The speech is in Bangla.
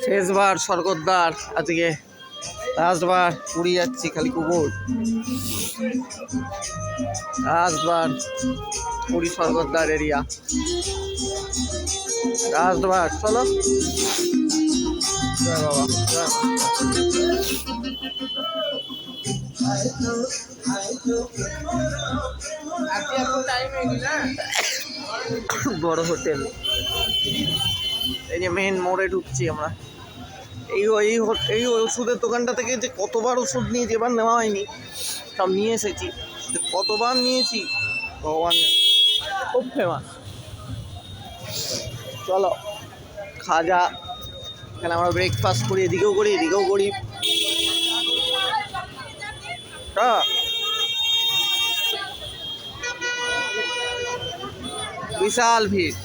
শেষবার স্বর্গদ্বার, আজকে লাস্টবার পুরী যাচ্ছি, খালি কুকুর। লাস্টবার পুরী স্বর্গদ্বার এরিয়া, লাস্টবার। চলো জয় বাবা, জয় বড় হোটেল। এই যে মেন মোড়ে ঢুকছি আমরা। এই ওষুধের দোকানটা থেকে যে কতবার ওষুধ নিয়েছি, এবার নেওয়া হয়নি, সব নিয়ে এসেছি। কতবার নিয়েছি ভগবান, খুব ফেমাস। চলো খাজা, এখানে আমরা ব্রেকফাস্ট করি, এদিকেও করি এদিকেও করি। বিশাল ভিড়।